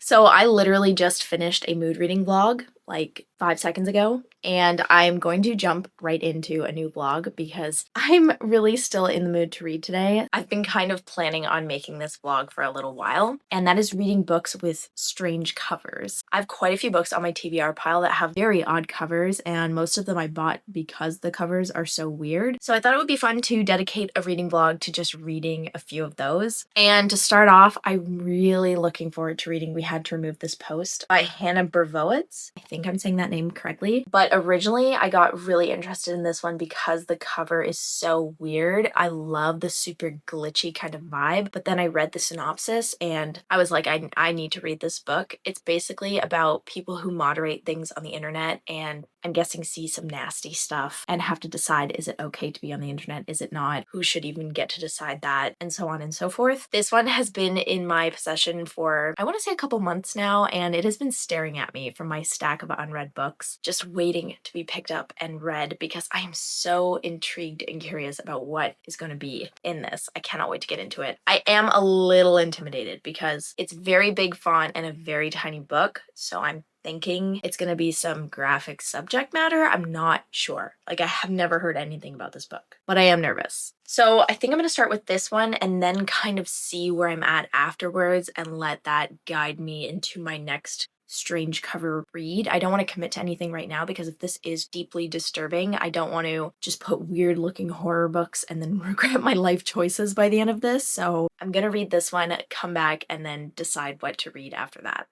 So I literally just finished a mood reading vlog like 5 seconds ago, and I'm going to jump right into a new vlog because I'm really still in the mood to read today. I've been kind of planning on making this vlog for a little while, and that is reading books with strange covers. I have quite a few books on my TBR pile that have very odd covers, and most of them I bought because the covers are so weird. So I thought it would be fun to dedicate a reading vlog to just reading a few of those. And to start off, I'm really looking forward to reading We Had to Remove This Post by Hannah Bervowitz. I think I'm saying that name correctly. But originally I got really interested in this one because the cover is so weird. I love the super glitchy kind of vibe. But then I read the synopsis and I was like, I need to read this book. It's basically about people who moderate things on the internet and I'm guessing see some nasty stuff and have to decide, is it okay to be on the internet? Is it not? Who should even get to decide that? And so on and so forth. This one has been in my possession for, I want to say a couple months now, and it has been staring at me from my stack of unread books, just waiting to be picked up and read because I am so intrigued and curious about what is going to be in this. I cannot wait to get into it. I am a little intimidated because it's very big font and a very tiny book, so I'm thinking it's gonna be some graphic subject matter. I'm not sure. Like, I have never heard anything about this book, but I am nervous. So I think I'm gonna start with this one and then kind of see where I'm at afterwards and let that guide me into my next strange cover read. I don't want to commit to anything right now because if this is deeply disturbing, I don't want to just put weird looking horror books and then regret my life choices by the end of this. So I'm gonna read this one, come back, and then decide what to read after that.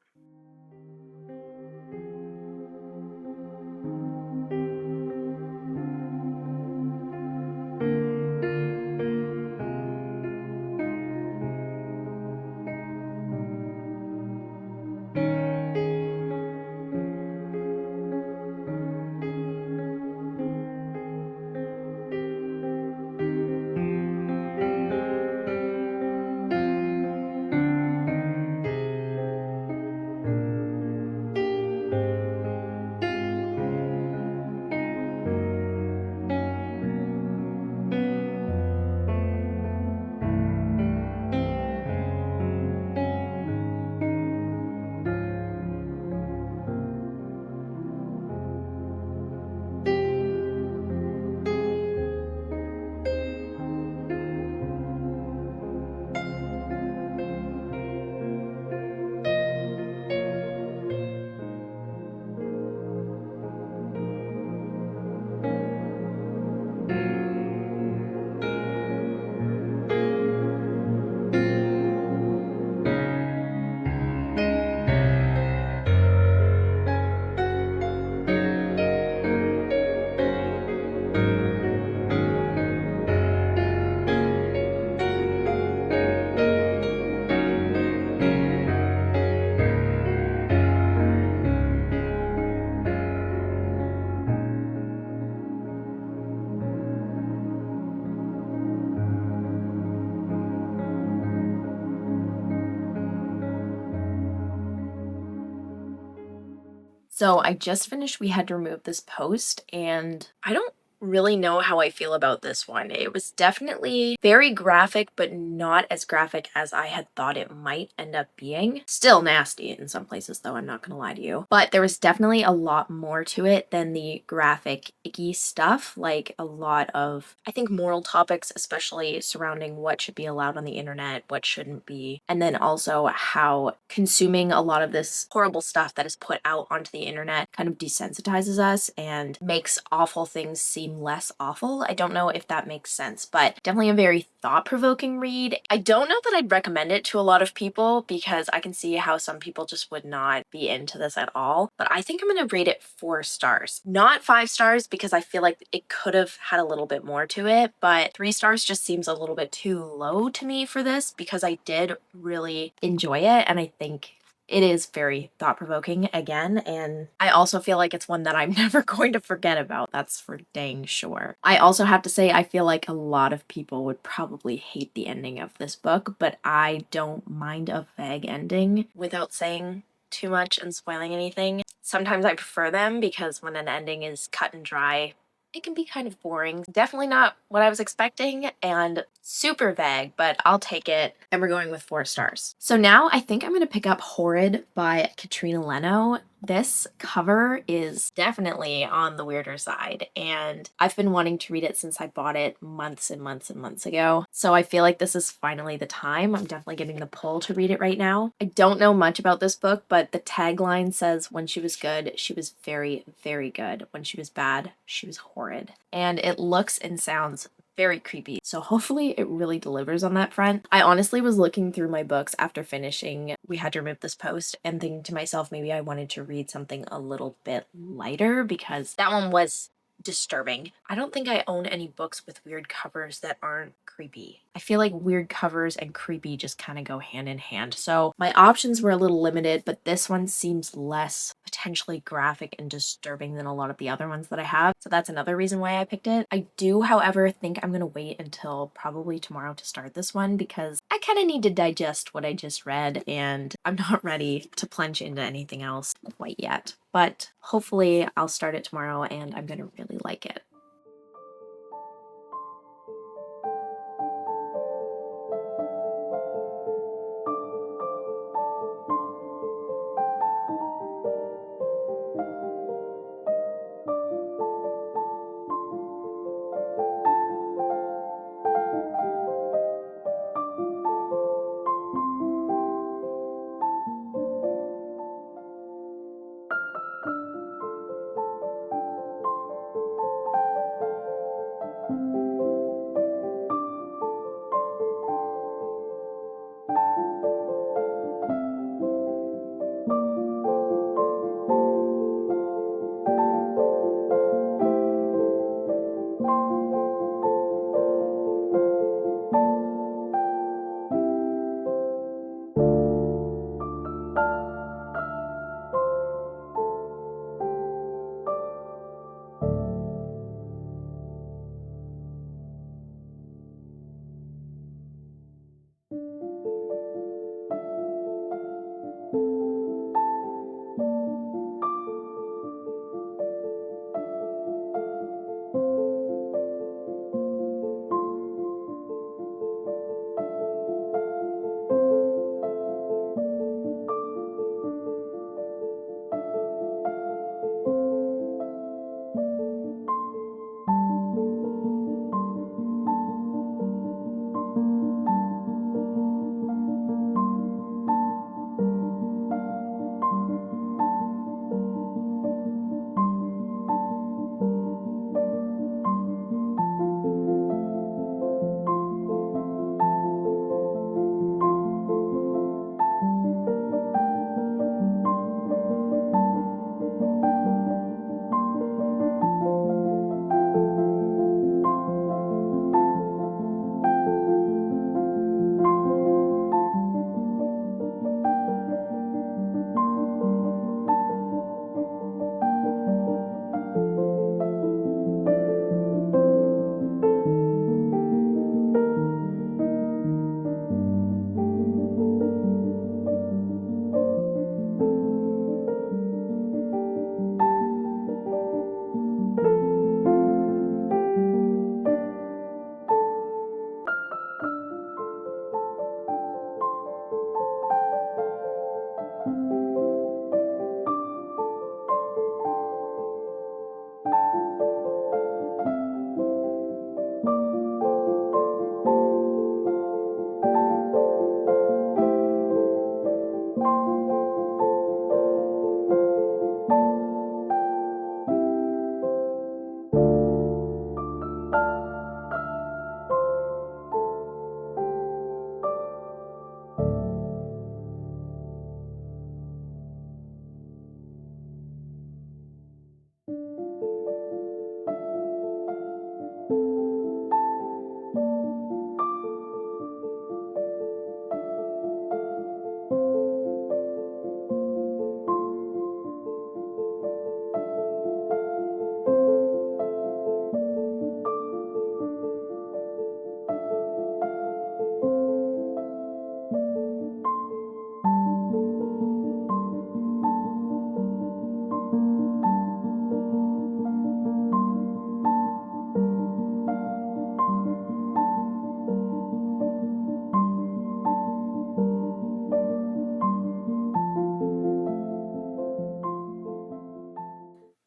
So I just finished We Had to Remove This Post, and I don't really know how I feel about this one. It was definitely very graphic, but not as graphic as I had thought it might end up being. Still nasty in some places, though, I'm not gonna lie to you. But there was definitely a lot more to it than the graphic, icky stuff, like a lot of, I think, moral topics, especially surrounding what should be allowed on the internet, what shouldn't be, and then also how consuming a lot of this horrible stuff that is put out onto the internet kind of desensitizes us and makes awful things seem less awful. I don't know if that makes sense, but definitely a very thought-provoking read. I don't know that I'd recommend it to a lot of people because I can see how some people just would not be into this at all, but I think I'm gonna rate it 4 stars. Not 5 stars because I feel like it could have had a little bit more to it, but 3 stars just seems a little bit too low to me for this because I did really enjoy it and I think It is very thought-provoking again, and I also feel like it's one that I'm never going to forget about, that's for dang sure. I also have to say I feel like a lot of people would probably hate the ending of this book, but I don't mind a vague ending without saying too much and spoiling anything. Sometimes I prefer them because when an ending is cut and dry, it can be kind of boring. Definitely not what I was expecting and super vague, but I'll take it. And we're going with 4 stars. So now I think I'm going to pick up Horrid by Katrina Leno. This cover is definitely on the weirder side, and I've been wanting to read it since I bought it months and months and months ago. So I feel like this is finally the time. I'm definitely getting the pull to read it right now. I don't know much about this book, but the tagline says when she was good, she was very, very good. When she was bad, she was horrid. And it looks and sounds very creepy. So hopefully it really delivers on that front. I honestly was looking through my books after finishing We Had to Remove This Post and thinking to myself maybe I wanted to read something a little bit lighter because that one was disturbing. I don't think I own any books with weird covers that aren't creepy. I feel like weird covers and creepy just kind of go hand in hand. So my options were a little limited, but this one seems less potentially graphic and disturbing than a lot of the other ones that I have. So that's another reason why I picked it. I do, however, think I'm going to wait until probably tomorrow to start this one because I kind of need to digest what I just read and I'm not ready to plunge into anything else quite yet. But hopefully I'll start it tomorrow and I'm going to really like it.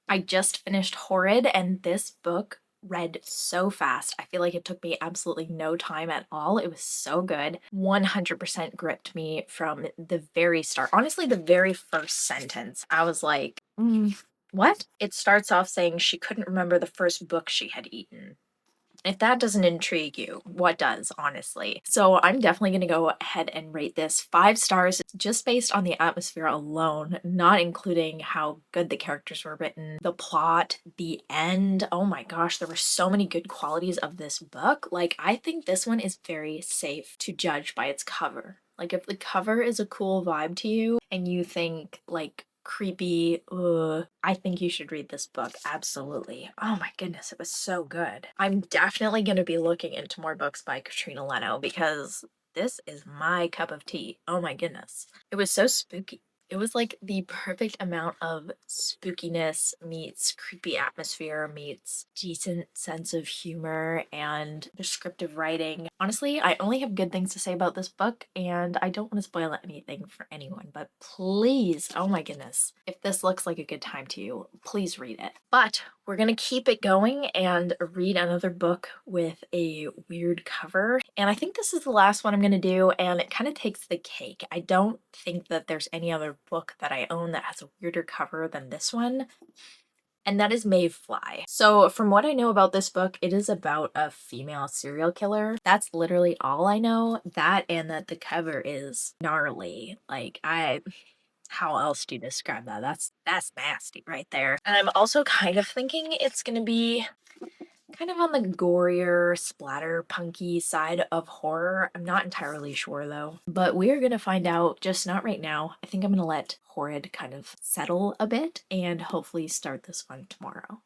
I just finished Horrid, and this book read so fast. I feel like it took me absolutely no time at all. It was so good. 100% gripped me from the very start. Honestly, the very first sentence, I was like, what? It starts off saying she couldn't remember the first book she had eaten. If that doesn't intrigue you, what does, honestly? So I'm definitely going to go ahead and rate this 5 stars just based on the atmosphere alone, not including how good the characters were written, the plot, the end. Oh my gosh, there were so many good qualities of this book. Like, I think this one is very safe to judge by its cover. Like, if the cover is a cool vibe to you and you think, like, creepy, I think you should read this book. Absolutely. Oh my goodness, it was so good. I'm definitely going to be looking into more books by Katrina Leno because this is my cup of tea. Oh my goodness. It was so spooky. It was like the perfect amount of spookiness meets creepy atmosphere meets decent sense of humor and descriptive writing. Honestly, I only have good things to say about this book, and I don't want to spoil anything for anyone, but please, oh my goodness, if this looks like a good time to you, please read it. But we're gonna keep it going and read another book with a weird cover. And I think this is the last one I'm gonna do, and it kind of takes the cake. I don't think that there's any other book that I own that has a weirder cover than this one, and that is Mayfly. So from what I know about this book, it is about a female serial killer. That's literally all I know. That and that the cover is gnarly. Like, how else do you describe that? That's nasty right there. And I'm also kind of thinking it's gonna be kind of on the gorier, splatter punky side of horror. I'm not entirely sure though. But we're gonna find out, just not right now. I think I'm gonna let Horrid kind of settle a bit and hopefully start this one tomorrow.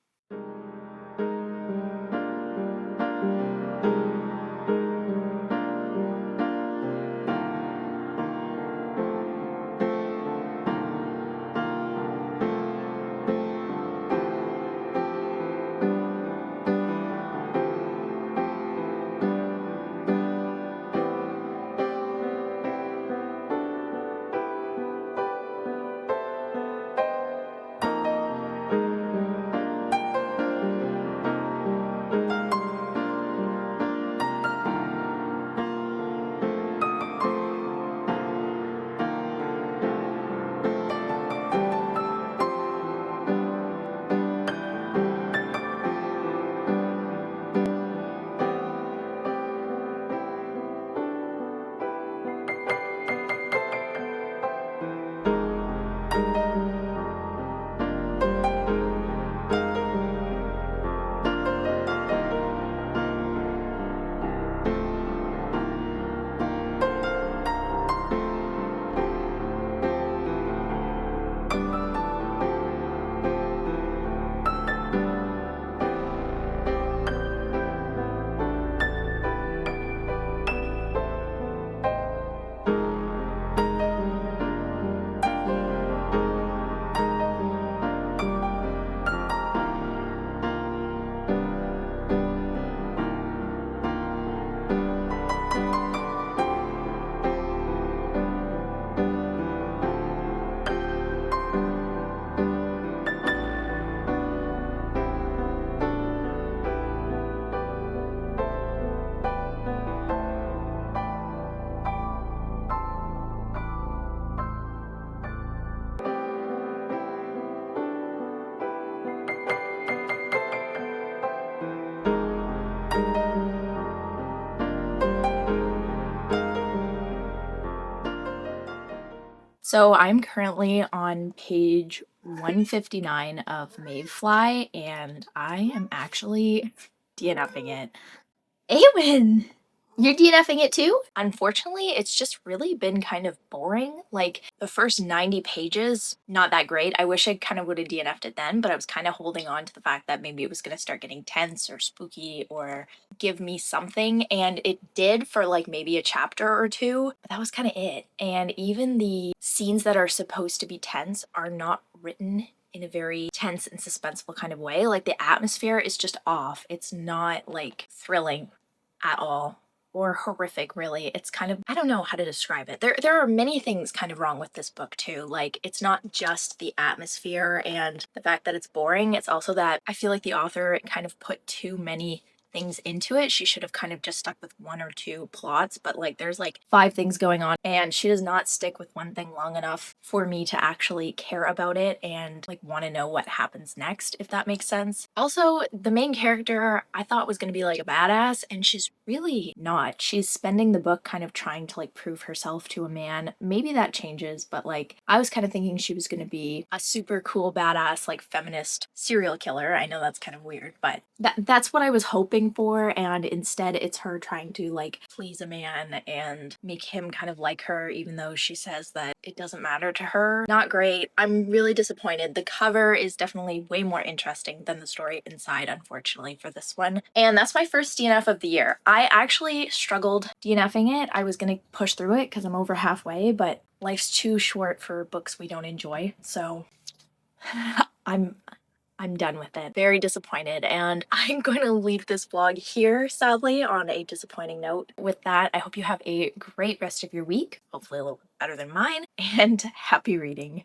So I'm currently on page 159 of Mayfly, and I am actually DNFing it. Awen! You're DNFing it too? Unfortunately, it's just really been kind of boring. Like, the first 90 pages, not that great. I wish I kind of would have DNF'd it then, but I was kind of holding on to the fact that maybe it was going to start getting tense or spooky or give me something, and it did for like maybe a chapter or two, but that was kind of it. And even the scenes that are supposed to be tense are not written in a very tense and suspenseful kind of way. Like, the atmosphere is just off. It's not like thrilling at all. or horrific, really. It's kind of, I don't know how to describe it. There are many things kind of wrong with this book too. Like, it's not just the atmosphere and the fact that it's boring, it's also that I feel like the author kind of put too many things into it. She should have kind of just stuck with one or two plots, but like there's like 5 things going on and she does not stick with one thing long enough for me to actually care about it and like want to know what happens next, if that makes sense. Also, the main character I thought was going to be like a badass, and she's really not. She's spending the book kind of trying to like prove herself to a man. Maybe that changes, but like I was kind of thinking she was going to be a super cool badass like feminist serial killer. I know that's kind of weird, but that's what I was hoping for, and instead it's her trying to like please a man and make him kind of like her, even though she says that it doesn't matter to her. Not great. I'm really disappointed. The cover is definitely way more interesting than the story inside, unfortunately, for this one. And that's my first DNF of the year. I actually struggled DNFing it. I was gonna push through it because I'm over halfway, but life's too short for books we don't enjoy, so I'm done with it. Very disappointed, and I'm going to leave this vlog here, sadly, on a disappointing note. With that, I hope you have a great rest of your week, hopefully a little bit better than mine, and happy reading.